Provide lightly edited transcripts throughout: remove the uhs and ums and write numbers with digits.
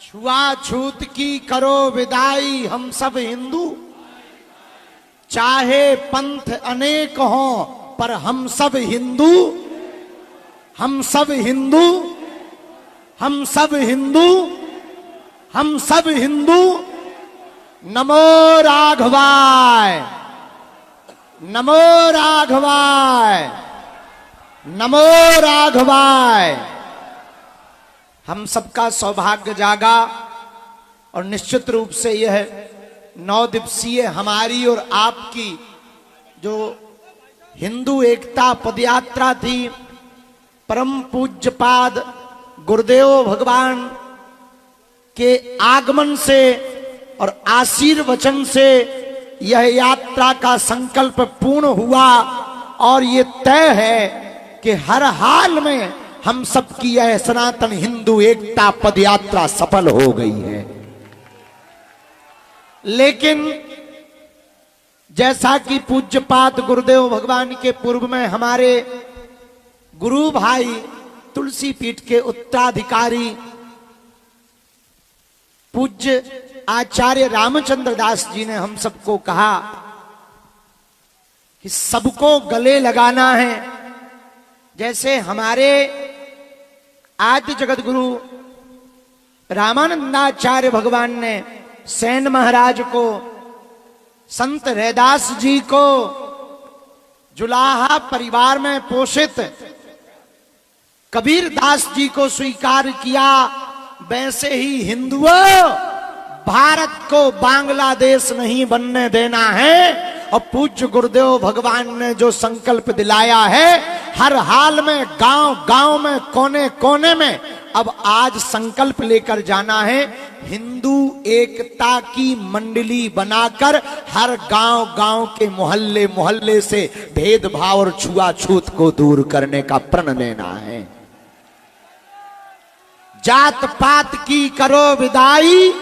छुआछूत की करो विदाई, हम सब हिंदू, चाहे पंथ अनेक हो पर हम सब हिंदू, हम सब हिंदू, हम सब हिंदू, हम सब हिंदू। नमो राघवाय, नमो राघवाय, नमो राघवाय। हम सबका सौभाग्य जागा और निश्चित रूप से यह 9 दिवसीय हमारी और आपकी जो हिंदू एकता पदयात्रा थी, परम पूज्यपाद गुरुदेव भगवान के आगमन से और आशीर्वचन से यह यात्रा का संकल्प पूर्ण हुआ और ये तय है कि हर हाल में हम सबकी यह सनातन हिंदू एकता पदयात्रा सफल हो गई है। लेकिन जैसा कि पूज्यपाद गुरुदेव भगवान के पूर्व में हमारे गुरु भाई तुलसी पीठ के उत्तराधिकारी पूज्य आचार्य रामचंद्र दास जी ने हम सबको कहा कि सबको गले लगाना है। जैसे हमारे आदि जगत गुरु रामानंदाचार्य भगवान ने सेन महाराज को, संत रैदास जी को जुलाहा परिवार में पोषित कबीर दास जी को स्वीकार किया, वैसे ही हिंदुओं भारत को बांग्लादेश नहीं बनने देना है। और पूज्य गुरुदेव भगवान ने जो संकल्प दिलाया है, हर हाल में, गांव गांव में, कोने कोने में अब आज संकल्प लेकर जाना है। हिंदू एकता की मंडली बनाकर हर गांव गांव के मोहल्ले मोहल्ले से भेदभाव और छुआछूत को दूर करने का प्रण लेना है। जात पात की करो विदाई।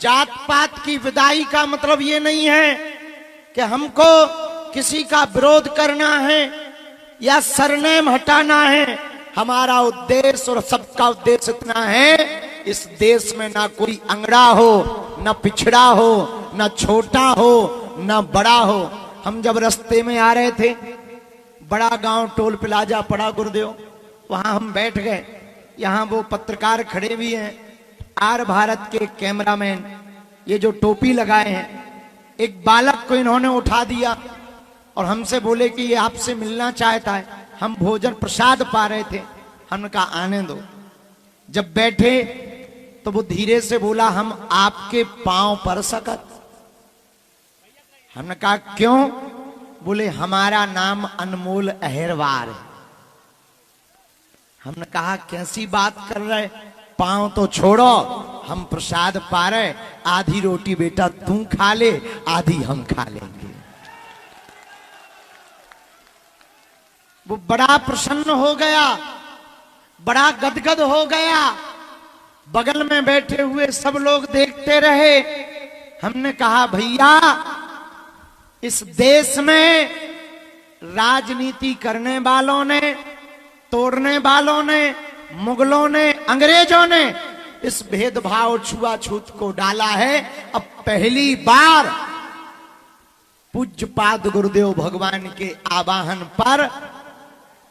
जात पात की विदाई का मतलब ये नहीं है कि हमको किसी का विरोध करना है या सरनेम हटाना है। हमारा उद्देश्य और सबका उद्देश्य इतना है, इस देश में ना कोई अंगड़ा हो, ना पिछड़ा हो, ना छोटा हो, ना बड़ा हो। हम जब रास्ते में आ रहे थे, बड़ा गांव टोल प्लाजा पड़ा गुरुदेव, वहां हम बैठ गए। यहां वो पत्रकार खड़े भी हैं, आर भारत के कैमरामैन, ये जो टोपी लगाए हैं। एक बालक को इन्होंने उठा दिया और हमसे बोले कि ये आपसे मिलना चाहता है। हम भोजन प्रसाद पा रहे थे, हमने कहा आने दो। जब बैठे तो वो धीरे से बोला, हम आपके पांव पर सकत। हमने कहा क्यों? बोले हमारा नाम अनमोल अहिरवार है। हमने कहा कैसी बात कर रहे, पांव तो छोड़ो, हम प्रसाद पा रहे, आधी रोटी बेटा तू खा ले, आधी हम खा लेंगे। वो बड़ा प्रसन्न हो गया, बड़ा गदगद हो गया। बगल में बैठे हुए सब लोग देखते रहे। हमने कहा भैया, इस देश में राजनीति करने वालों ने, तोड़ने वालों ने, मुगलों ने, अंग्रेजों ने इस भेदभाव छुआछूत को डाला है। अब पहली बार पूज्यपाद गुरुदेव भगवान के आवाहन पर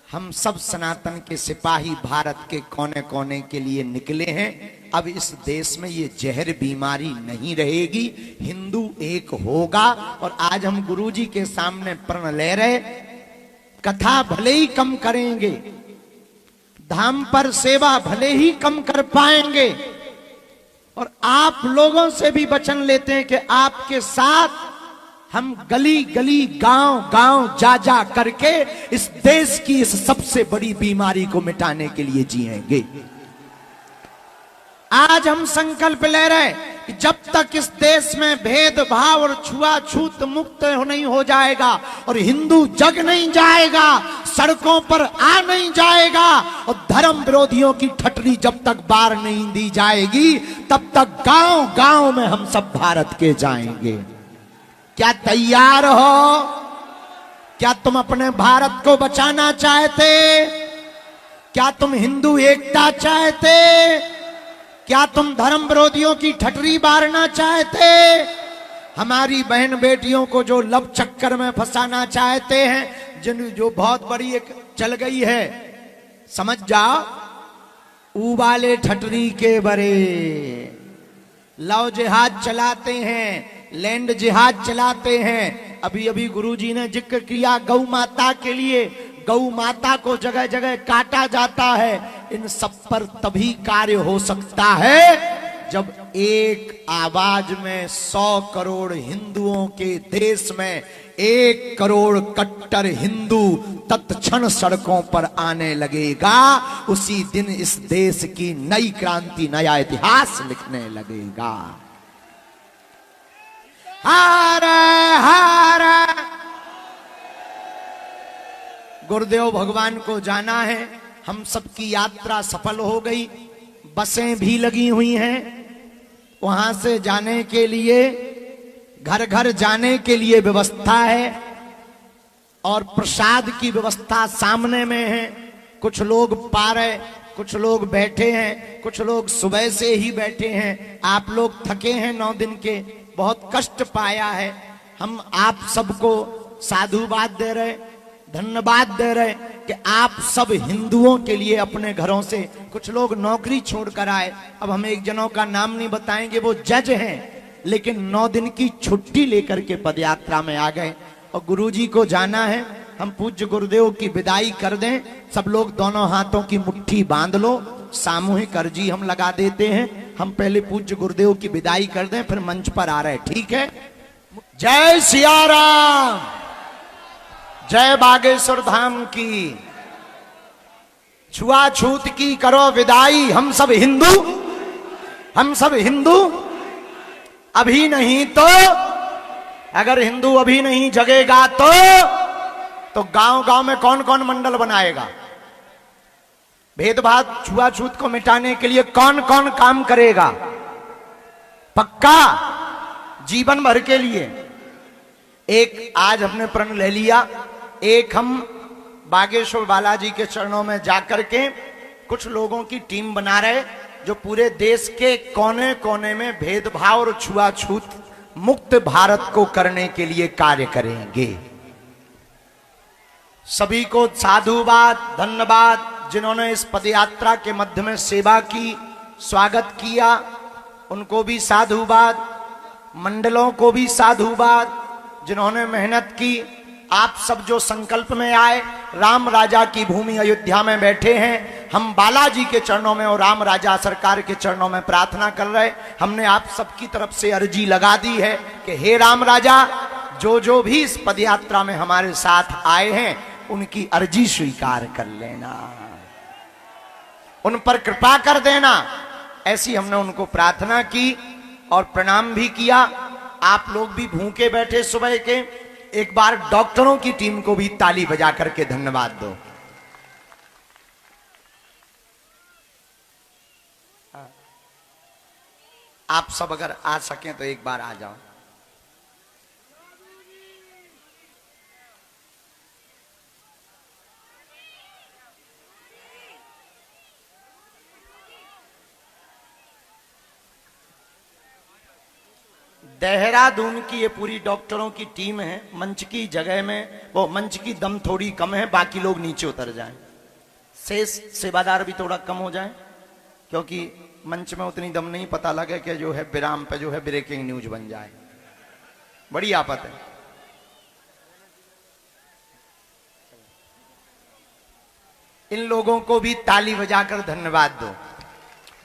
हम सब सनातन के सिपाही भारत के कोने कोने के लिए निकले हैं। अब इस देश में ये जहर बीमारी नहीं रहेगी, हिंदू एक होगा। और आज हम गुरुजी के सामने प्रण ले रहे, कथा भले ही कम करेंगे, धाम पर सेवा भले ही कम कर पाएंगे, और आप लोगों से भी वचन लेते हैं कि आपके साथ हम गली गली, गांव गांव जा जा करके इस देश की इस सबसे बड़ी बीमारी को मिटाने के लिए जिएंगे। आज हम संकल्प ले रहे हैं कि जब तक इस देश में भेदभाव और छुआछूत मुक्त नहीं हो जाएगा और हिंदू जग नहीं जाएगा, सड़कों पर आ नहीं जाएगा और धर्म विरोधियों की ठटरी जब तक बार नहीं दी जाएगी, तब तक गांव गांव में हम सब भारत के जाएंगे। क्या तैयार हो? क्या तुम अपने भारत को बचाना चाहते? क्या तुम हिंदू एकता चाहते? क्या तुम धर्म विरोधियों की ठटरी बारना चाहते? हमारी बहन बेटियों को जो लव चक्कर में फंसाना चाहते हैं, जो बहुत बड़ी एक चल गई है, समझ जाओ, उबाले ठटरी के बरे लव जिहाद चलाते हैं, लैंड जिहाद चलाते हैं। अभी अभी गुरुजी ने जिक्र किया गौ माता के लिए, गौ माता को जगह जगह काटा जाता है। इन सब पर तभी कार्य हो सकता है जब एक आवाज में 100 करोड़ हिंदुओं के देश में 1 करोड़ कट्टर हिंदू तत्क्षण सड़कों पर आने लगेगा। उसी दिन इस देश की नई क्रांति, नया इतिहास लिखने लगेगा। हर हर गुरुदेव भगवान को जाना है। हम सबकी यात्रा सफल हो गई, बसें भी लगी हुई हैं। वहां से जाने के लिए, घर घर जाने के लिए व्यवस्था है और प्रसाद की व्यवस्था सामने में है। कुछ लोग पार है, कुछ लोग बैठे हैं, कुछ लोग सुबह से ही बैठे हैं। आप लोग थके हैं 9 दिन के, बहुत कष्ट पाया है। हम आप सबको साधुवाद दे रहे, धन्यवाद दे रहे कि आप सब हिंदुओं के लिए अपने घरों से, कुछ लोग नौकरी छोड़कर आए। अब हम एक जनों का नाम नहीं बताएंगे, वो जज हैं, लेकिन 9 दिन की छुट्टी लेकर के पदयात्रा में आ गए और गुरुजी को जाना है। हम पूज्य गुरुदेव की विदाई कर दें। सब लोग दोनों हाथों की मुट्ठी बांध लो, सामूहिक अर्जी हम लगा देते हैं। हम पहले पूज्य गुरुदेव की विदाई कर दें, फिर मंच पर आ रहे, ठीक है? जय सिया राम, जय बागेश्वर धाम की। छुआछूत की करो विदाई, हम सब हिंदू, हम सब हिंदू अभी नहीं तो, अगर हिंदू अभी नहीं जगेगा तो गांव गांव में कौन कौन मंडल बनाएगा? भेदभाव छुआछूत को मिटाने के लिए कौन कौन काम करेगा? पक्का जीवन भर के लिए। एक आज हमने प्रण ले लिया, एक हम बागेश्वर बालाजी के चरणों में जाकर के कुछ लोगों की टीम बना रहे जो पूरे देश के कोने कोने में भेदभाव और छुआछूत मुक्त भारत को करने के लिए कार्य करेंगे। सभी को साधुवाद, धन्यवाद। जिन्होंने इस पदयात्रा के मध्य में सेवा की, स्वागत किया, उनको भी साधुवाद। मंडलों को भी साधुवाद, जिन्होंने मेहनत की। आप सब जो संकल्प में आए, राम राजा की भूमि अयोध्या में बैठे हैं, हम बालाजी के चरणों में और राम राजा सरकार के चरणों में प्रार्थना कर रहे। हमने आप सबकी तरफ से अर्जी लगा दी है कि हे राम राजा, जो भी इस पदयात्रा में हमारे साथ आए हैं, उनकी अर्जी स्वीकार कर लेना, उन पर कृपा कर देना। ऐसी हमने उनको प्रार्थना की और प्रणाम भी किया। आप लोग भी भूखे बैठे सुबह के, एक बार डॉक्टरों की टीम को भी ताली बजा करके धन्यवाद दो। आप सब अगर आ सकें तो एक बार आ जाओ। देहरादून की ये पूरी डॉक्टरों की टीम है। मंच की जगह में, वो मंच की दम थोड़ी कम है, बाकी लोग नीचे उतर जाएं। शेष सेवादार भी थोड़ा कम हो जाएं, क्योंकि मंच में उतनी दम नहीं, पता लगे कि जो है विराम पे जो है ब्रेकिंग न्यूज बन जाए, बड़ी आफत है। इन लोगों को भी ताली बजाकर धन्यवाद दो,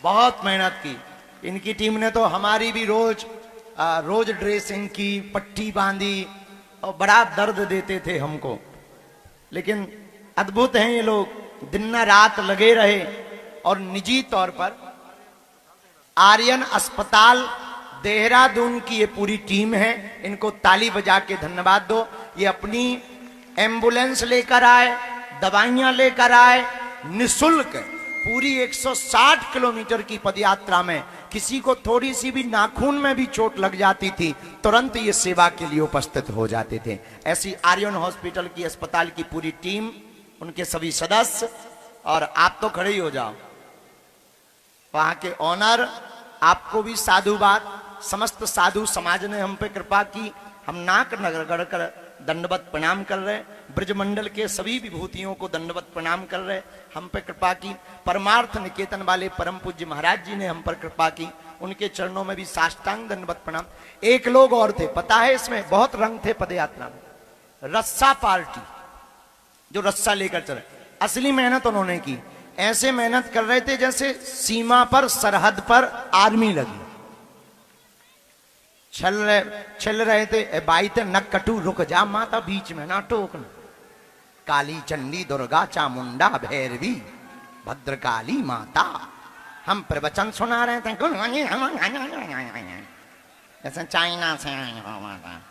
बहुत मेहनत की। इनकी टीम ने तो हमारी भी रोज ड्रेसिंग की, पट्टी बांधी और बड़ा दर्द देते थे हमको, लेकिन अद्भुत हैं ये लोग, दिन रात लगे रहे। और निजी तौर पर आर्यन अस्पताल देहरादून की ये पूरी टीम है, इनको ताली बजा के धन्यवाद दो। ये अपनी एम्बुलेंस लेकर आए, दवाइयां लेकर आए, निशुल्क पूरी 160 किलोमीटर की पदयात्रा में किसी को थोड़ी सी भी नाखून में भी चोट लग जाती थी, तुरंत ये सेवा के लिए उपस्थित हो जाते थे। ऐसी आर्यन हॉस्पिटल की, अस्पताल की पूरी टीम, उनके सभी सदस्य, और आप तो खड़े ही हो जाओ, वहां के ऑनर, आपको भी साधुवाद। समस्त साधु समाज ने हम पे कृपा की, हम नाक रगड़ कर दंडवत प्रणाम कर रहे। ब्रजमंडल के सभी विभूतियों को दंडवत प्रणाम कर रहे, हम पे कृपा की। परमार्थ निकेतन वाले परम पूज्य महाराज जी ने हम पर कृपा की, उनके चरणों में भी साष्टांग दंडवत प्रणाम। एक लोग और थे, पता है इसमें बहुत रंग थे पदयात्रा में। रस्सा पार्टी, जो रस्सा लेकर चले, असली मेहनत उन्होंने की। ऐसे मेहनत कर रहे थे जैसे सीमा पर, सरहद पर आर्मी लगी। चल रहे थे, ए बाई ते न कटू, रुक जा माता, बीच में ना टोकना। काली चंडी दुर्गा चामुंडा भैरवी भद्रकाली माता, हम प्रवचन सुना रहे थे जैसे चाइना से आए हो माता।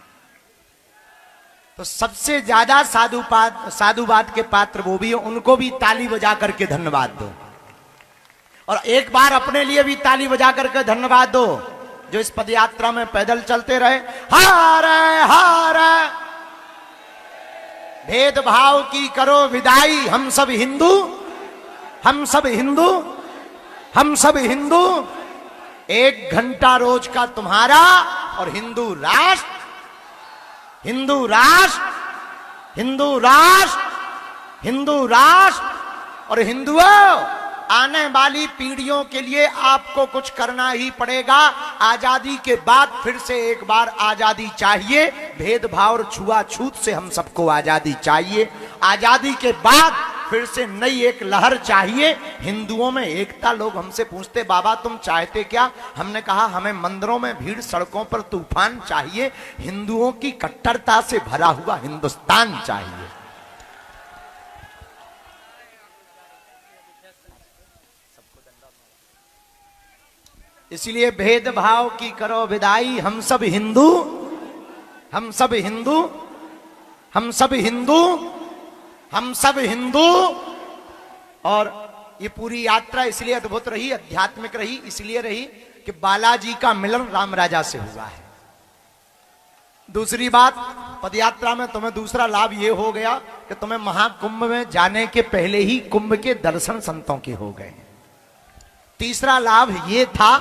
तो सबसे ज्यादा साधुवाद के पात्र वो भी, उनको भी ताली बजा करके धन्यवाद दो। और एक बार अपने लिए भी ताली बजा करके धन्यवाद दो, जो इस पदयात्रा में पैदल चलते रहे। हारे हारे भेदभाव की करो विदाई, हम सब हिंदू, हम सब हिंदू, हम सब हिंदू। 1 घंटा रोज का तुम्हारा और हिंदू राष्ट्र, हिंदू राष्ट्र, हिंदू राष्ट्र, हिंदू राष्ट्र। और हिंदुओं, आने वाली पीढ़ियों के लिए आपको कुछ करना ही पड़ेगा। आजादी के बाद फिर से एक बार आजादी चाहिए। भेदभाव और छुआछूत से हम सबको आजादी चाहिए। आजादी के बाद फिर से नई एक लहर चाहिए। हिंदुओं में एकता। लोग हमसे पूछते, बाबा तुम चाहते क्या? हमने कहा हमें मंदिरों में भीड़, सड़कों पर तूफान चाहिए। हिंदुओं की कट्टरता से भरा हुआ हिंदुस्तान चाहिए। इसलिए भेदभाव की करो विदाई, हम सब हिंदू, हम सब हिंदू, हम सब हिंदू, हम सब हिंदू। और ये पूरी यात्रा इसलिए अद्भुत रही, आध्यात्मिक रही, इसलिए रही कि बालाजी का मिलन राम राजा से हुआ है। दूसरी बात, पदयात्रा में तुम्हें दूसरा लाभ ये हो गया कि तुम्हें महाकुंभ में जाने के पहले ही कुंभ के दर्शन संतों के हो गए। तीसरा लाभ ये था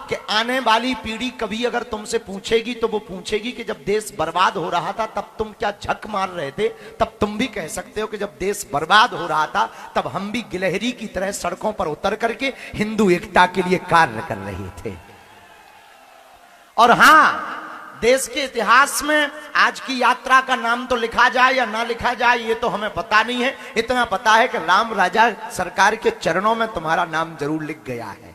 कि आने वाली पीढ़ी कभी अगर तुमसे पूछेगी तो वो पूछेगी कि जब देश बर्बाद हो रहा था तब तुम क्या झक मार रहे थे। तब तुम भी कह सकते हो कि जब देश बर्बाद हो रहा था तब हम भी गिलहरी की तरह सड़कों पर उतर करके हिंदू एकता के लिए कार्य कर रहे थे। और हां, देश के इतिहास में आज की यात्रा का नाम तो लिखा जाए या ना लिखा जाए ये तो हमें पता नहीं है। इतना पता है कि राम राजा सरकार के चरणों में तुम्हारा नाम जरूर लिख गया है,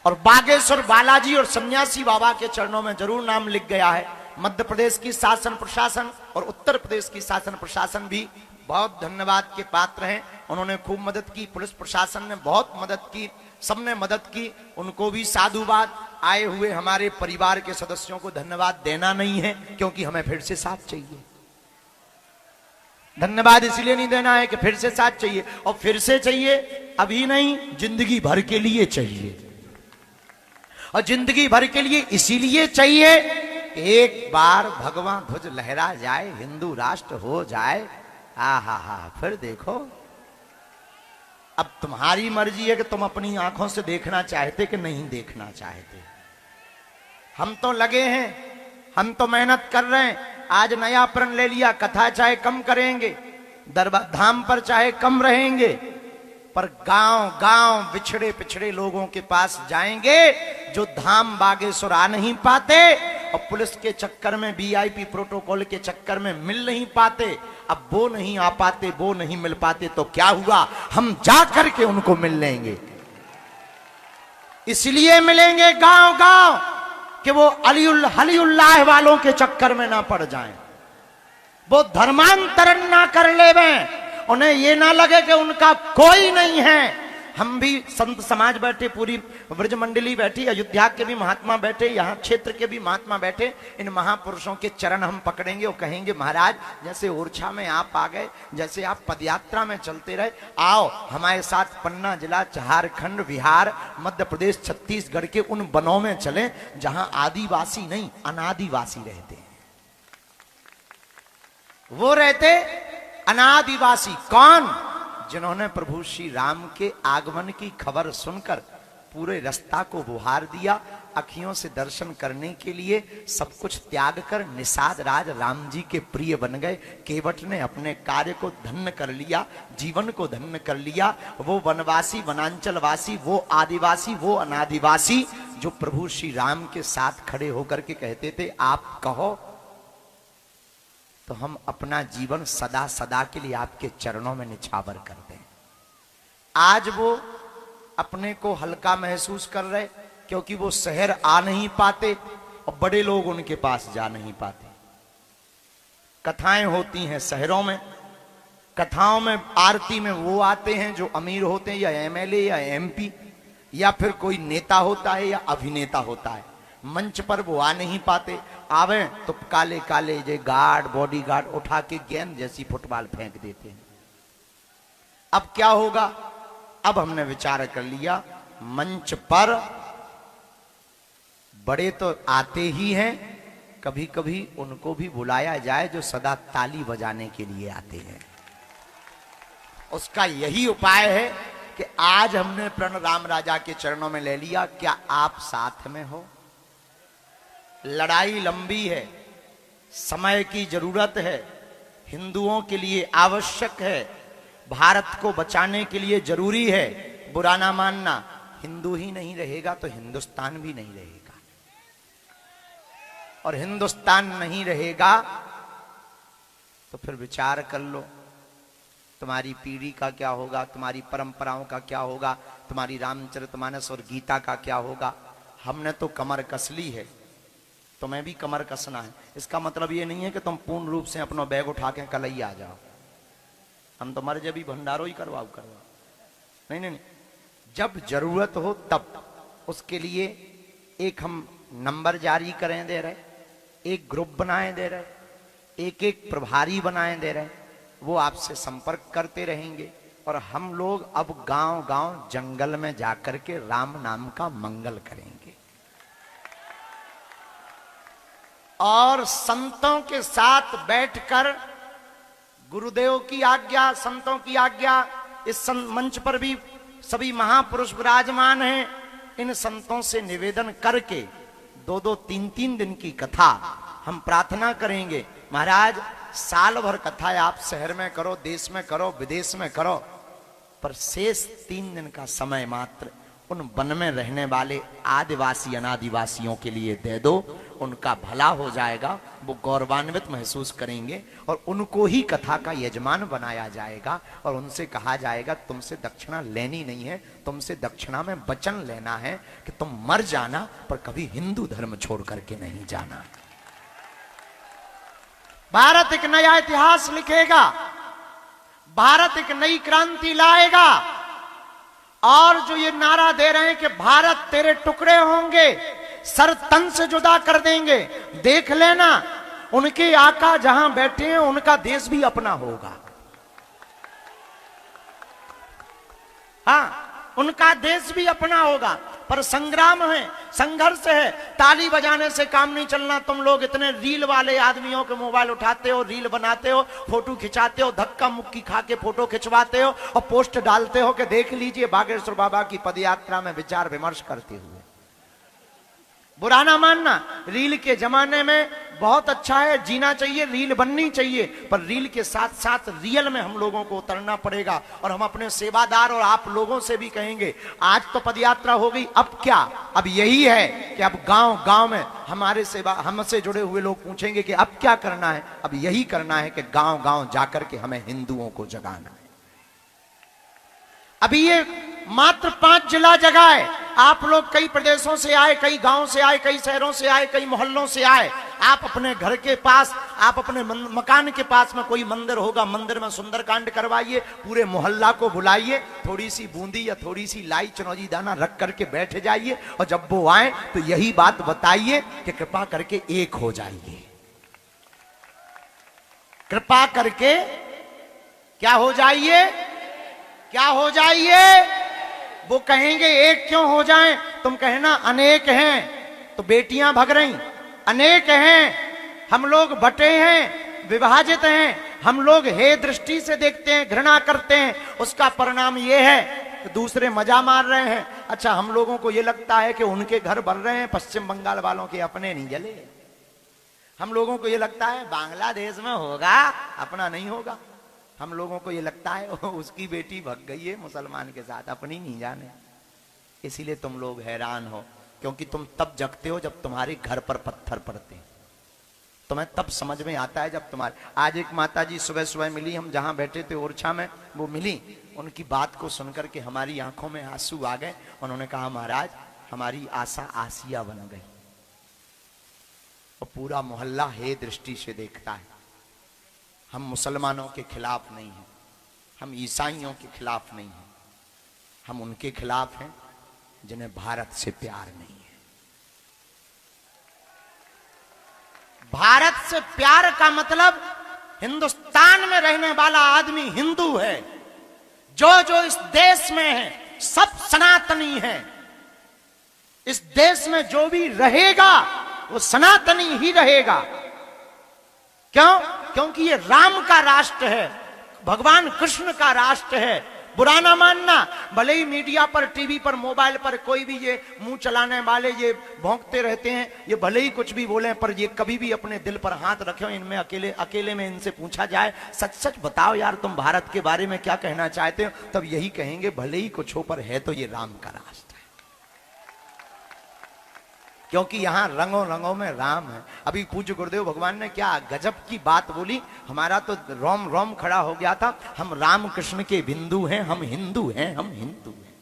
और बागेश्वर बालाजी और सन्यासी बाबा के चरणों में जरूर नाम लिख गया है। मध्य प्रदेश की शासन प्रशासन और उत्तर प्रदेश की शासन प्रशासन भी बहुत धन्यवाद के पात्र हैं। उन्होंने खूब मदद की, पुलिस प्रशासन ने बहुत मदद की, सबने मदद की, उनको भी साधुवाद। आए हुए हमारे परिवार के सदस्यों को धन्यवाद देना नहीं है क्योंकि हमें फिर से साथ चाहिए। धन्यवाद इसलिए नहीं देना है कि फिर से साथ चाहिए, और फिर से चाहिए अभी नहीं, जिंदगी भर के लिए चाहिए। और जिंदगी भर के लिए इसीलिए चाहिए कि एक बार भगवान ध्वज लहरा जाए, हिंदू राष्ट्र हो जाए। हा, फिर देखो। अब तुम्हारी मर्जी है कि तुम अपनी आंखों से देखना चाहते कि नहीं देखना चाहते। हम तो लगे हैं, हम तो मेहनत कर रहे हैं। आज नया प्रण ले लिया, कथा चाहे कम करेंगे, दरबार धाम पर चाहे कम रहेंगे, पर गांव गांव बिछड़े पिछड़े लोगों के पास जाएंगे जो धाम बागेश्वर आ नहीं पाते और पुलिस के चक्कर में, वीआईपी प्रोटोकॉल के चक्कर में मिल नहीं पाते। अब वो नहीं आ पाते, वो नहीं मिल पाते तो क्या हुआ, हम जा करके उनको मिल लेंगे। इसलिए मिलेंगे गांव गांव कि वो अलीउल्लाह वालों के चक्कर में ना पड़ जाएं, वो धर्मांतरण ना कर लेवें, उन्हें ये ना लगे कि उनका कोई नहीं है। हम भी संत समाज बैठे, पूरी ब्रज मंडली बैठी, अयोध्या के भी महात्मा बैठे, यहाँ क्षेत्र के भी महात्मा बैठे। इन महापुरुषों के चरण हम पकड़ेंगे और कहेंगे महाराज जैसे ओरछा में आप आ गए, जैसे आप पदयात्रा में चलते रहे, आओ हमारे साथ पन्ना जिला, झारखंड, बिहार, मध्य प्रदेश, छत्तीसगढ़ के उन वनों में चलें जहां आदिवासी नहीं अनादिवासी रहते हैं। वो रहते अनादिवासी कौन? जिन्होंने प्रभु श्री राम के आगमन की खबर सुनकर पूरे रास्ता को बुहार दिया। अखियों से दर्शन करने के लिए सब कुछ त्याग कर निषाद राज राम जी के प्रिय बन गए। केवट ने अपने कार्य को धन्य कर लिया, जीवन को धन्य कर लिया। वो वनवासी, वनांचलवासी, वो आदिवासी, वो अनादिवासी जो प्रभु श्री राम के साथ खड़े होकर के कहते थे आप कहो, तो हम अपना जीवन सदा सदा के लिए आपके चरणों में निछावर कर दें। आज वो अपने को हल्का महसूस कर रहे, क्योंकि वो शहर आ नहीं पाते और बड़े लोग उनके पास जा नहीं पाते। कथाएं होती हैं शहरों में, कथाओं में, आरती में वो आते हैं जो अमीर होते हैं, या एमएलए या एमपी, या फिर कोई नेता होता है या अभिनेता होता है। मंच पर वो आ नहीं पाते। आवे तो काले काले जे गार्ड, बॉडी गार्ड उठा के गेंद जैसी फुटबॉल फेंक देते हैं। अब क्या होगा? अब हमने विचार कर लिया, मंच पर बड़े तो आते ही हैं, कभी कभी उनको भी बुलाया जाए जो सदा ताली बजाने के लिए आते हैं। उसका यही उपाय है कि आज हमने प्रण राम राजा के चरणों में ले लिया। क्या आप साथ में हो? लड़ाई लंबी है, समय की जरूरत है, हिंदुओं के लिए आवश्यक है, भारत को बचाने के लिए जरूरी है। बुरा ना मानना, हिंदू ही नहीं रहेगा तो हिंदुस्तान भी नहीं रहेगा, और हिंदुस्तान नहीं रहेगा तो फिर विचार कर लो तुम्हारी पीढ़ी का क्या होगा, तुम्हारी परंपराओं का क्या होगा, तुम्हारी रामचरितमानस और गीता का क्या होगा। हमने तो कमर कस ली है, तुम्हें भी कमर कसना है। इसका मतलब ये नहीं है कि तुम पूर्ण रूप से अपना बैग उठा के कल ही आ जाओ। हम तो मर जब भंडारो ही करवाओ। नहीं नहीं नहीं, जब जरूरत हो तब। उसके लिए एक हम नंबर जारी करें दे रहे, एक ग्रुप बनाए दे रहे, एक एक प्रभारी बनाए दे रहे, वो आपसे संपर्क करते रहेंगे। और हम लोग अब गांव गांव जंगल में जाकर के राम नाम का मंगल करेंगे, और संतों के साथ बैठकर गुरुदेव की आज्ञा, संतों की आज्ञा, इस मंच पर भी सभी महापुरुष विराजमान हैं, इन संतों से निवेदन करके 2-2, 3-3 दिन की कथा हम प्रार्थना करेंगे। महाराज साल भर कथा आप शहर में करो, देश में करो, विदेश में करो, पर शेष 3 दिन का समय मात्र उन वन में रहने वाले आदिवासी अनादिवासियों के लिए दे दो। उनका भला हो जाएगा, वो गौरवान्वित महसूस करेंगे, और उनको ही कथा का यजमान बनाया जाएगा। और उनसे कहा जाएगा तुमसे दक्षिणा लेनी नहीं है, तुमसे दक्षिणा में वचन लेना है कि तुम मर जाना पर कभी हिंदू धर्म छोड़ करके नहीं जाना। भारत एक नया इतिहास लिखेगा, भारत एक नई क्रांति लाएगा। और जो ये नारा दे रहे हैं कि भारत तेरे टुकड़े होंगे, सर तन से जुदा कर देंगे, देख लेना उनके आका जहां बैठे हैं उनका देश भी अपना होगा। हाँ, उनका देश भी अपना होगा। पर संग्राम है, संघर्ष है, ताली बजाने से काम नहीं चलना। तुम लोग इतने रील वाले आदमियों के मोबाइल उठाते हो, रील बनाते हो, फोटो खिंचाते हो, धक्का मुक्की खा के फोटो खिंचवाते हो और पोस्ट डालते हो कि देख लीजिए बागेश्वर बाबा की पदयात्रा में विचार विमर्श करते हुए। बुरा ना मानना, रील के जमाने में बहुत अच्छा है, जीना चाहिए, रील बननी चाहिए, पर रील के साथ साथ रियल में हम लोगों को उतरना पड़ेगा। और हम अपने सेवादार और आप लोगों से भी कहेंगे, आज तो पदयात्रा हो गई, अब क्या? अब यही है कि अब गांव गांव में हमारे सेवा, हमसे जुड़े हुए लोग पूछेंगे कि अब क्या करना है। अब यही करना है कि गांव गांव जाकर के हमें हिंदुओं को जगाना है। अभी ये मात्र 5 जिला जगह है। आप लोग कई प्रदेशों से आए, कई गांव से आए, कई शहरों से आए, कई मोहल्लों से आए। आप अपने घर के पास, आप अपने मकान के पास में कोई मंदिर होगा, मंदिर में सुंदरकांड करवाइए, पूरे मोहल्ला को बुलाइए, थोड़ी सी बूंदी या थोड़ी सी लाई चनौजी दाना रख करके बैठ जाइए, और जब वो आए तो यही बात बताइए कि कृपा करके एक हो जाइए। कृपा करके क्या हो जाइए? क्या हो जाइए? वो कहेंगे एक क्यों हो जाएं? तुम कहना अनेक हैं, तो बेटियां भग रही, अनेक हैं, हम लोग बटे हैं, विभाजित हैं, हम लोग हे दृष्टि से देखते हैं, घृणा करते हैं। उसका परिणाम यह है कि दूसरे मजा मार रहे हैं, अच्छा, हम लोगों को यह लगता है कि उनके घर बन रहे हैं, पश्चिम बंगाल वालों के अपने नहीं जले। हम लोगों को यह लगता है बांग्लादेश में होगा, अपना नहीं होगा। हम लोगों को यह लगता है उसकी बेटी भग गई है मुसलमान के साथ, अपनी नहीं जाने। इसीलिए तुम लोग हैरान हो, क्योंकि तुम तब जगते हो जब तुम्हारे घर पर पत्थर पड़ते हैं। तुम्हें तब समझ में आता है जब तुम्हारे। आज एक माता जी सुबह सुबह मिली, हम जहां बैठे थे ओरछा में, वो मिली। उनकी बात को सुनकर के हमारी आंखों में आंसू आ गए। उन्होंने कहा महाराज, हमारी आशा आसिया बन गई। और पूरा मोहल्ला हे दृष्टि से देखता है। हम मुसलमानों के खिलाफ नहीं हैं, हम ईसाइयों के खिलाफ नहीं हैं, हम उनके खिलाफ हैं जिन्हें भारत से प्यार नहीं है। भारत से प्यार का मतलब हिंदुस्तान में रहने वाला आदमी हिंदू है। जो जो इस देश में है सब सनातनी है। इस देश में जो भी रहेगा वो सनातनी ही रहेगा। क्यों? क्योंकि ये राम का राष्ट्र है, भगवान कृष्ण का राष्ट्र है। बुरा ना मानना, भले ही मीडिया पर, टीवी पर, मोबाइल पर कोई भी ये मुंह चलाने वाले ये भौंकते रहते हैं, ये भले ही कुछ भी बोले, पर ये कभी भी अपने दिल पर हाथ रखे। इनमें अकेले में इनसे पूछा जाए, सच सच बताओ यार, तुम भारत के बारे में क्या कहना चाहते हो? तब यही कहेंगे भले ही कुछ हो, पर है तो ये राम का राष्ट्र। क्योंकि यहां रंगों रंगों में राम है। अभी पूज्य गुरुदेव भगवान ने क्या गजब की बात बोली, हमारा तो रोम रोम खड़ा हो गया था। हम राम कृष्ण के बिंदु हैं, हम हिंदू हैं, हम हिंदू हैं।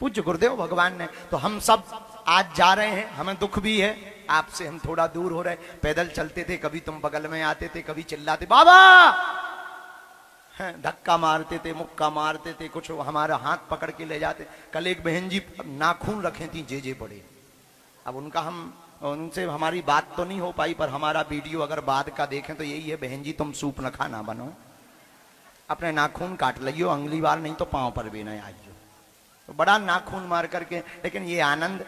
पूज्य गुरुदेव भगवान ने तो हम सब आज जा रहे हैं, हमें दुख भी है, आपसे हम थोड़ा दूर हो रहे। पैदल चलते थे, कभी तुम बगल में आते थे, कभी चिल्लाते बाबा, धक्का मारते थे, मुक्का मारते थे, कुछ हमारा हाथ पकड़ के ले जाते। कल एक बहन जी नाखून रखे थी, जे पड़े। अब उनसे हमारी बात तो नहीं हो पाई, पर हमारा वीडियो अगर बाद का देखें तो यही है, बहन जी तुम सूप न खाना बनो, अपने नाखून काट लियो, अगली बार नहीं तो पांव पर भी नहीं आइयो। तो बड़ा नाखून मार करके, लेकिन ये आनंद,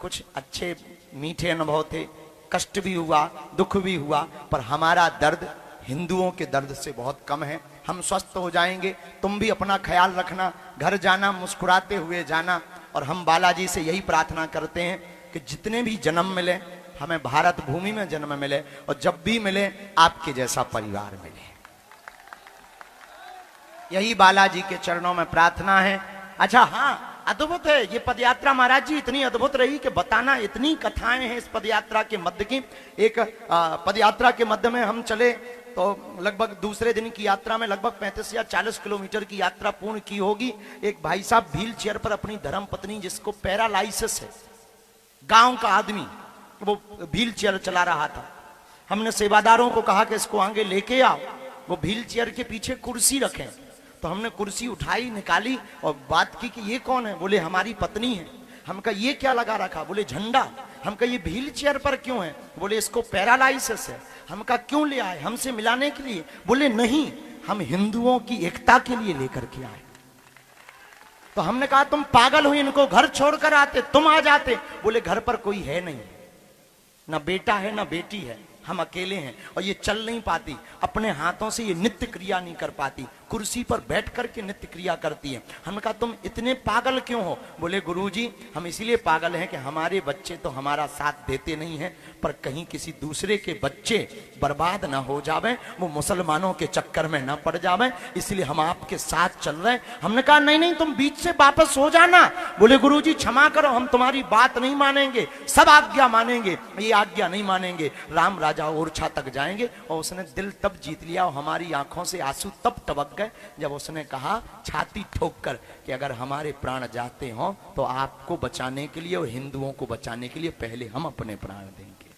कुछ अच्छे मीठे अनुभव थे, कष्ट भी हुआ, दुख भी हुआ, पर हमारा दर्द हिंदुओं के दर्द से बहुत कम है। हम स्वस्थ हो जाएंगे। तुम भी अपना ख्याल रखना, घर जाना मुस्कुराते हुए जाना। और हम बालाजी से यही प्रार्थना करते हैं कि जितने भी जन्म मिले हमें भारत भूमि में जन्म मिले, और जब भी मिले आपके जैसा परिवार मिले। यही बालाजी के चरणों में प्रार्थना है। अच्छा हाँ, अद्भुत है ये पदयात्रा महाराज जी, इतनी अद्भुत रही कि बताना, इतनी कथाएं हैं इस पदयात्रा के मध्य की। एक पदयात्रा के मध्य में हम चले तो लगभग दूसरे दिन की यात्रा में लगभग 35 या 40 किलोमीटर की यात्रा पूर्ण की होगी। एक भाई साहब व्हील चेयर पर अपनी धर्म पत्नी, जिसको पैरालाइसिस है, गांव का आदमी, वो व्हील चेयर चला रहा था। हमने सेवादारों को कहा कि इसको आगे लेके आओ, वो व्हील चेयर के पीछे कुर्सी रखें। तो हमने कुर्सी उठाई, निकाली और बात की कि ये कौन है? बोले हमारी पत्नी है। हम कहा ये क्या लगा रखा? बोले झंडा। हम कहा ये व्हील चेयर पर क्यों है? बोले इसको पैरालाइसिस है। हम कहा क्यों ले आए? हमसे मिलाने के लिए? बोले नहीं, हम हिंदुओं की एकता के लिए लेकर के आए। तो हमने कहा तुम पागल हो, इनको घर छोड़कर आते, तुम आ जाते। बोले घर पर कोई है नहीं, ना बेटा है ना बेटी है, हम अकेले हैं, और ये चल नहीं पाती, अपने हाथों से ये नित्य क्रिया नहीं कर पाती, कुर्सी पर बैठ करके नित्य क्रिया करती है। हमने कहा तुम इतने पागल क्यों हो? बोले गुरुजी हम इसीलिए पागल हैं कि हमारे बच्चे तो हमारा साथ देते नहीं हैं, पर कहीं किसी दूसरे के बच्चे बर्बाद ना हो जावे, वो मुसलमानों के चक्कर में ना पड़ जावे, इसलिए हम आपके साथ चल रहे हैं। हमने कहा नहीं नहीं, तुम बीच से वापस हो जाना। बोले गुरुजी क्षमा करो, हम तुम्हारी बात नहीं मानेंगे, सब आज्ञा मानेंगे, ये आज्ञा नहीं मानेंगे। राम राजा ओरछा तक जाएंगे। और उसने दिल तब जीत लिया, और हमारी आंखों से आंसू तब टपक गए जब उसने कहा छाती ठोक कर कि अगर हमारे प्राण जाते हो तो आपको बचाने के लिए और हिंदुओं को बचाने के लिए पहले हम अपने प्राण देंगे।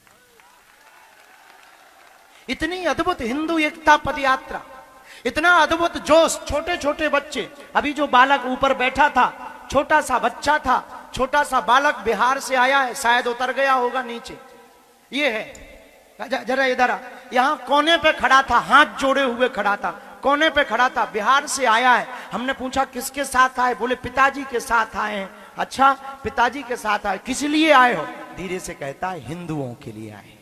इतनी अद्भुत हिंदू एकता पदयात्रा, इतना अद्भुत जोश। छोटे छोटे बच्चे, अभी जो बालक ऊपर बैठा था छोटा सा बच्चा था, छोटा सा बालक बिहार से आया है, शायद उतर गया होगा नीचे। ये है, जरा इधर, यहां कोने पे खड़ा था, हाथ जोड़े हुए खड़ा था, कोने पे खड़ा था, बिहार से आया है। हमने पूछा किसके साथ आए? बोले पिताजी के साथ आए हैं। अच्छा पिताजी के साथ आए, किस लिए आए हो? धीरे से कहता है हिंदुओं के लिए आए।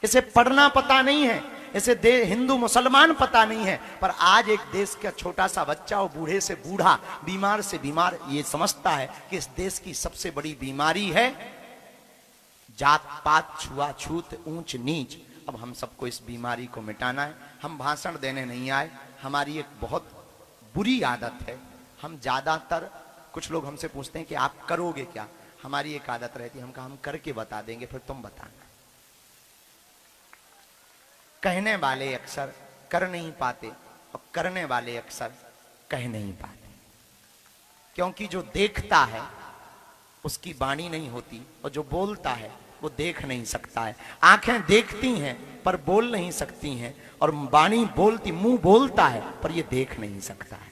इसे पढ़ना पता नहीं है, इसे हिंदू मुसलमान पता नहीं है, पर आज एक देश का छोटा सा बच्चा और बूढ़े से बूढ़ा, बीमार से बीमार ये समझता है कि इस देश की सबसे बड़ी बीमारी है जात पात, छुआछूत, ऊंच नीच। अब हम सबको इस बीमारी को मिटाना है। हम भाषण देने नहीं आए, हमारी एक बहुत बुरी आदत है, हम ज्यादातर, कुछ लोग हमसे पूछते हैं कि आप करोगे क्या, हमारी एक आदत रहती है, हम कहा हम करके बता देंगे, फिर तुम बताना। कहने वाले अक्सर कर नहीं पाते और करने वाले अक्सर कह नहीं पाते, क्योंकि जो देखता है उसकी वाणी नहीं होती और जो बोलता है वो देख नहीं सकता है। आंखें देखती हैं पर बोल नहीं सकती हैं, और वाणी बोलती, मुंह बोलता है पर ये देख नहीं सकता है।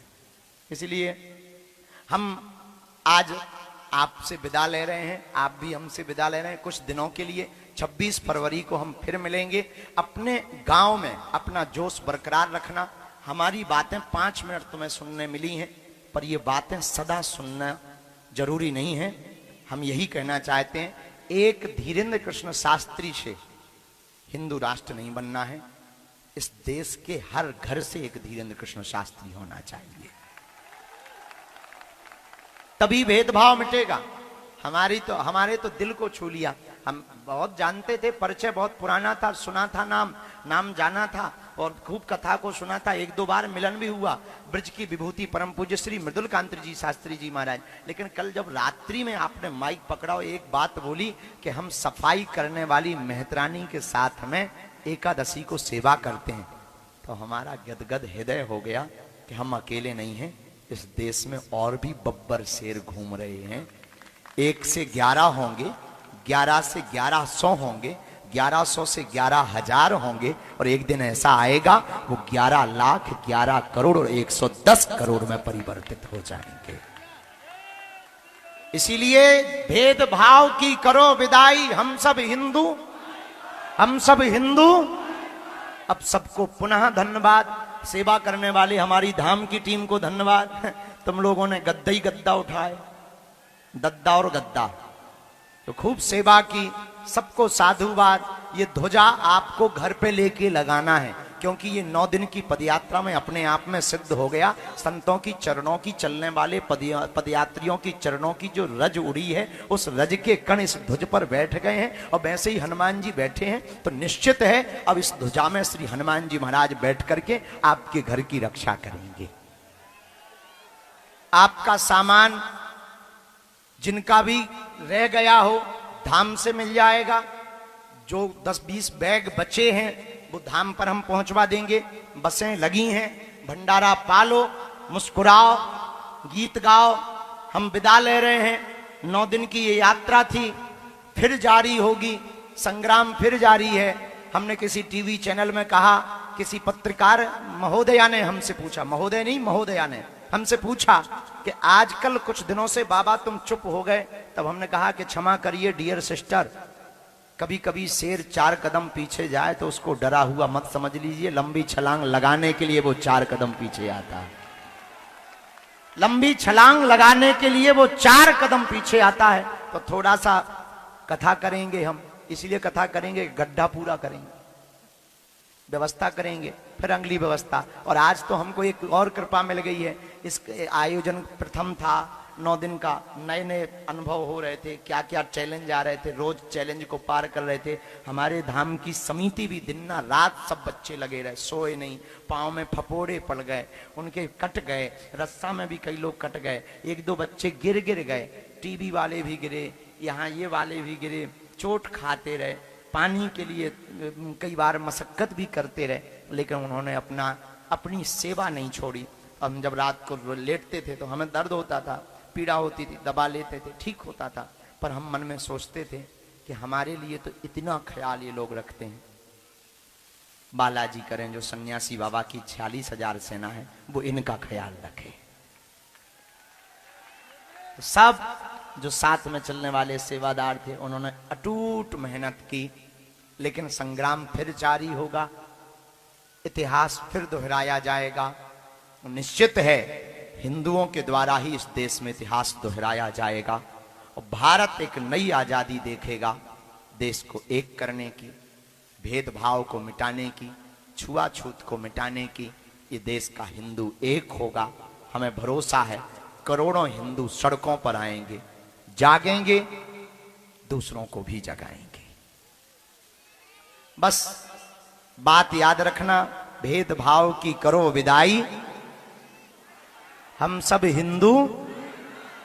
इसलिए हम आज आपसे विदा ले रहे हैं, आप भी हमसे विदा ले रहे हैं कुछ दिनों के लिए। 26 फरवरी को हम फिर मिलेंगे। अपने गांव में अपना जोश बरकरार रखना। हमारी बातें 5 मिनट तुम्हें सुनने मिली हैं, पर ये बातें सदा सुनना जरूरी नहीं है। हम यही कहना चाहते हैं, एक धीरेन्द्र कृष्ण शास्त्री से हिंदू राष्ट्र नहीं बनना है। इस देश के हर घर से एक धीरेन्द्र कृष्ण शास्त्री होना चाहिए, तभी भेदभाव मिटेगा। हमारे तो दिल को छू लिया। हम बहुत जानते थे, परिचय बहुत पुराना था, सुना था, नाम जाना था और खूब कथा को सुना था। 1-2 बार मिलन भी हुआ। ब्रज की विभूति परम पूज्य श्री मृदुलकांत जी शास्त्री जी महाराज। लेकिन कल जब रात्रि में आपने माइक पकड़ा और एक बात बोली कि हम सफाई करने वाली मेहतरानी के साथ में एकादशी को सेवा करते हैं, तो हमारा गदगद हृदय हो गया कि हम अकेले नहीं हैं। इस देश में और भी बब्बर शेर घूम रहे हैं। 1 से 11 होंगे, 11 से 1100 होंगे, 1100 से 11,000 होंगे, और एक दिन ऐसा आएगा वो 11 लाख, 11 करोड़ और 110 करोड़ में परिवर्तित हो जाएंगे। इसीलिए भेदभाव की करो विदाई, हम सब हिंदू, हम सब हिंदू। अब सबको पुनः धन्यवाद। सेवा करने वाले हमारी धाम की टीम को धन्यवाद। तुम लोगों ने गद्दा ही गद्दा उठाए, दद्दा और गद्दा, तो खूब सेवा की। सबको साधुवाद। ये ध्वजा आपको घर पे लेके लगाना है, क्योंकि ये 9 दिन की पदयात्रा में अपने आप में सिद्ध हो गया। संतों की चरणों की, चलने वाले पदयात्रियों की चरणों की जो रज उड़ी है, उस रज के कण इस ध्वज पर बैठ गए हैं, और वैसे ही हनुमान जी बैठे हैं। तो निश्चित है अब इस ध्वजा में श्री हनुमान जी महाराज बैठ करके आपके घर की रक्षा करेंगे। आपका सामान जिनका भी रह गया हो धाम से मिल जाएगा। जो 10-20 बैग बचे हैं वो धाम पर हम पहुंचवा देंगे। बसें लगी हैं, भंडारा पालो, मुस्कुराओ, गीत गाओ। हम विदा ले रहे हैं। 9 दिन की ये यात्रा थी, फिर जारी होगी, संग्राम फिर जारी है। हमने किसी टीवी चैनल में कहा, किसी पत्रकार महोदया ने हमसे पूछा, महोदय नहीं महोदया ने हमसे पूछा कि आजकल कुछ दिनों से बाबा तुम चुप हो गए। तब हमने कहा कि क्षमा करिए डियर सिस्टर, कभी कभी शेर 4 कदम पीछे जाए तो उसको डरा हुआ मत समझ लीजिए। लंबी छलांग लगाने के लिए वो 4 कदम पीछे आता है। लंबी छलांग लगाने के लिए वो 4 कदम पीछे आता है। तो थोड़ा सा कथा करेंगे हम, इसलिए कथा करेंगे, गड्ढा पूरा करेंगे, व्यवस्था करेंगे, फिर अगली व्यवस्था। और आज तो हमको एक और कृपा मिल गई है। इस आयोजन प्रथम था, 9 दिन का, नए नए अनुभव हो रहे थे, क्या क्या चैलेंज आ रहे थे, रोज चैलेंज को पार कर रहे थे। हमारे धाम की समिति भी दिन ना रात सब बच्चे लगे रहे, सोए नहीं। पाँव में फपोड़े पड़ गए, उनके कट गए, रस्सा में भी कई लोग कट गए, 1-2 बच्चे गिर गए, टीबी वाले भी गिरे, यहाँ ये वाले भी गिरे, चोट खाते रहे, पानी के लिए कई बार मशक्कत भी करते रहे, लेकिन उन्होंने अपनी सेवा नहीं छोड़ी। हम जब रात को लेटते थे तो हमें दर्द होता था, पीड़ा होती थी, दबा लेते थे, ठीक होता था। पर हम मन में सोचते थे कि हमारे लिए तो इतना ख्याल ये लोग रखते हैं। बालाजी करें जो सन्यासी बाबा की 46,000 सेना है, वो इनका ख्याल रखे। तो सब जो साथ में चलने वाले सेवादार थे उन्होंने अटूट मेहनत की। लेकिन संग्राम फिर जारी होगा, इतिहास फिर दोहराया जाएगा। निश्चित है हिंदुओं के द्वारा ही इस देश में इतिहास दोहराया जाएगा और भारत एक नई आजादी देखेगा, देश को एक करने की, भेदभाव को मिटाने की, छुआछूत को मिटाने की, ये देश का हिंदू एक होगा। हमें भरोसा है करोड़ों हिंदू सड़कों पर आएंगे, जागेंगे, दूसरों को भी जगाएंगे। बस बात याद रखना, भेदभाव की करो विदाई, हम सब हिंदू,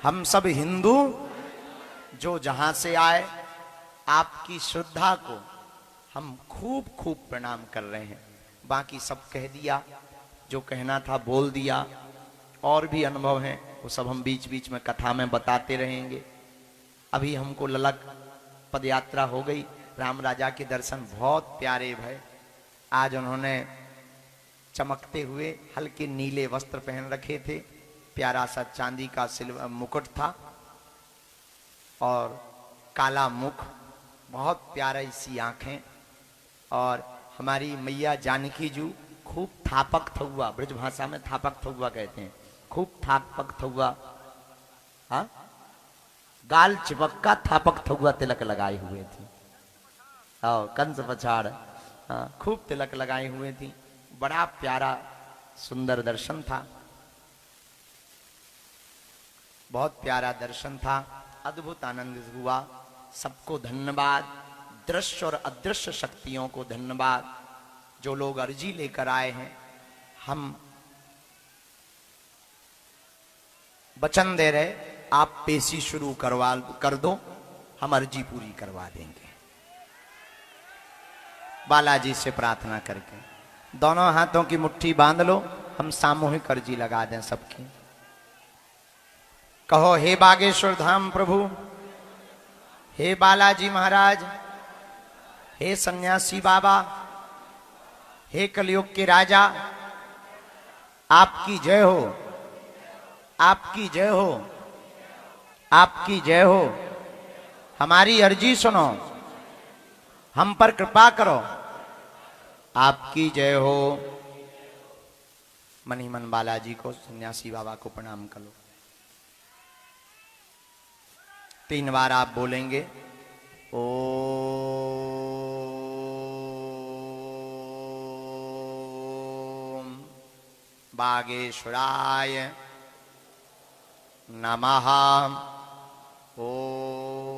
हम सब हिंदू। जो जहां से आए आपकी श्रद्धा को हम खूब खूब प्रणाम कर रहे हैं। बाकी सब कह दिया, जो कहना था बोल दिया। और भी अनुभव हैं, वो सब हम बीच बीच में कथा में बताते रहेंगे। अभी हमको ललक पद यात्रा हो गई, राम राजा के दर्शन बहुत प्यारे भय। आज उन्होंने चमकते हुए हल्के नीले वस्त्र पहन रखे थे, प्यारा सा चांदी का सिल्वर मुकुट था और काला मुख, बहुत प्यारी सी आंखें। और हमारी मैया जानकी जी खूब थापक थुआ, ब्रज भाषा में थापक थुआ कहते हैं, खूब थापक थुआ, हाँ, गाल चिपक्का थापक थुआ तिलक लगाए हुए थी, कंस पछाड़, हाँ, खूब तिलक लगाए हुए थी। बड़ा प्यारा सुंदर दर्शन था, बहुत प्यारा दर्शन था, अद्भुत आनंद हुआ। सबको धन्यवाद, दृश्य और अदृश्य शक्तियों को धन्यवाद। जो लोग अर्जी लेकर आए हैं, हम वचन दे रहे, आप पेशी शुरू कर दो, हम अर्जी पूरी करवा देंगे। बालाजी से प्रार्थना करके दोनों हाथों की मुट्ठी बांध लो, हम सामूहिक अर्जी लगा दें सबकी। कहो, हे बागेश्वर धाम प्रभु, हे बालाजी महाराज, हे सन्यासी बाबा, हे कलयुग के राजा, आपकी जय हो, आपकी जय हो, आपकी जय हो। हमारी अर्जी सुनो, हम पर कृपा करो, आपकी जय हो। मनी मन बालाजी को, सन्यासी बाबा को प्रणाम करो। 3 बार आप बोलेंगे, ओम बागेश्वराय नमः। ओम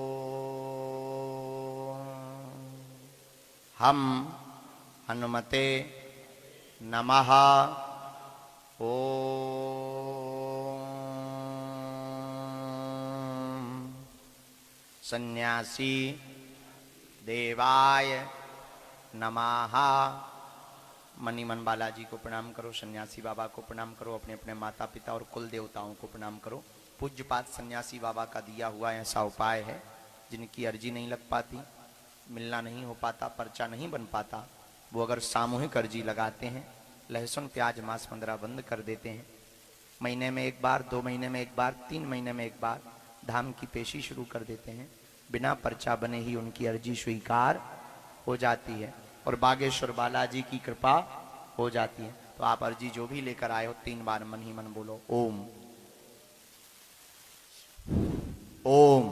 हम हनुमते नमः। ओम सन्यासी देवाय नमः। मनीमन बालाजी को प्रणाम करो, सन्यासी बाबा को प्रणाम करो, अपने अपने माता पिता और कुल देवताओं को प्रणाम करो। पूज्यपात सन्यासी बाबा का दिया हुआ ऐसा उपाय है, जिनकी अर्जी नहीं लग पाती, मिलना नहीं हो पाता, पर्चा नहीं बन पाता, वो अगर सामूहिक अर्जी लगाते हैं, लहसुन प्याज मांस मंदरा बंद कर देते हैं, महीने में 1 बार, 2 महीने में 1 बार, 3 महीने में 1 बार धाम की पेशी शुरू कर देते हैं, बिना पर्चा बने ही उनकी अर्जी स्वीकार हो जाती है और बागेश्वर बालाजी की कृपा हो जाती है। तो आप अर्जी जो भी लेकर आए हो, 3 बार मन ही मन बोलो, ओम ओम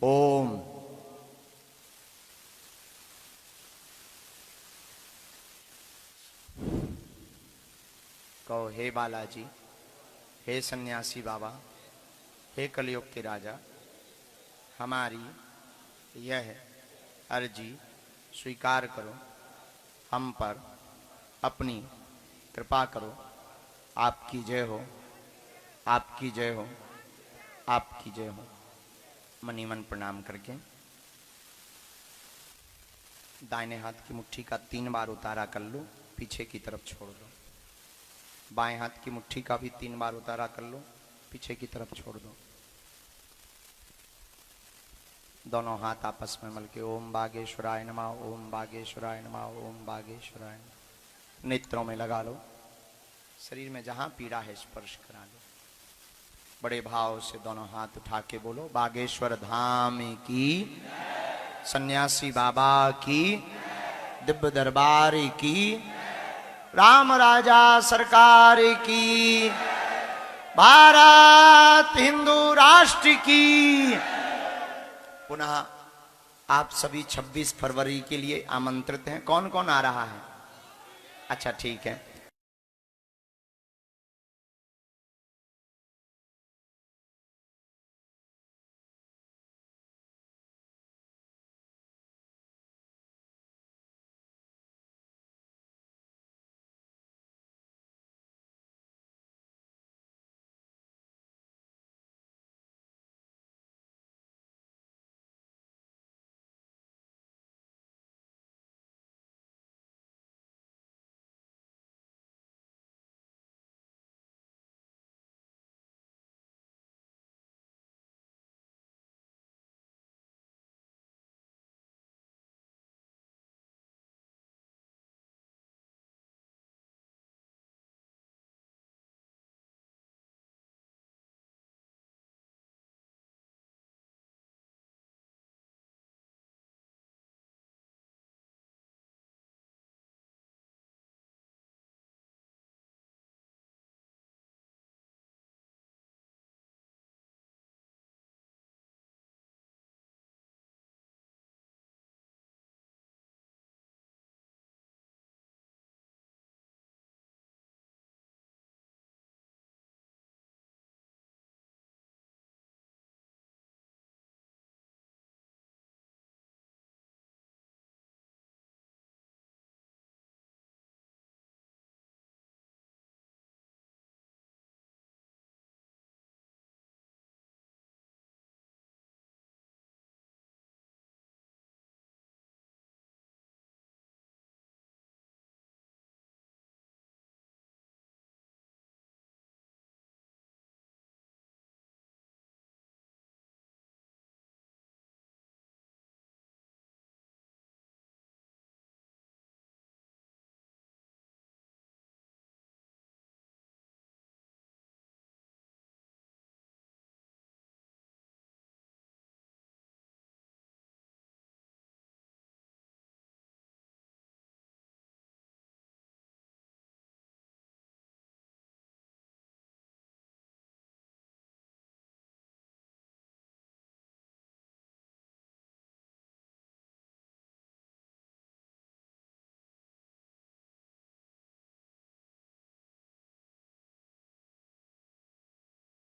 ओम। कहो, हे बालाजी, हे सन्यासी बाबा, हे कलयुग के राजा, हमारी यह अर्जी स्वीकार करो, हम पर अपनी कृपा करो। आपकी जय हो, आपकी जय हो, आपकी जय हो। मनी मन प्रणाम करके दाहिने हाथ की मुट्ठी का 3 बार उतारा कर लो, पीछे की तरफ छोड़ दो। बाएं हाथ की मुट्ठी का भी 3 बार उतारा कर लो, पीछे की तरफ छोड़ दो। दोनों हाथ आपस में मिलके ओम बागेश्वराय नमः, ओम बागेश्वराय नमः, ओम बागेश्वराय नमः। नेत्रों में लगा लो, शरीर में जहां पीड़ा है स्पर्श करा लो। बड़े भाव से दोनों हाथ उठा के बोलो, बागेश्वर धाम की, सन्यासी बाबा की, दिव्य दरबार की, राम राजा सरकार की, भारत हिंदू राष्ट्र की। पुनः आप सभी 26 फरवरी के लिए आमंत्रित हैं। कौन कौन आ रहा है? अच्छा ठीक है।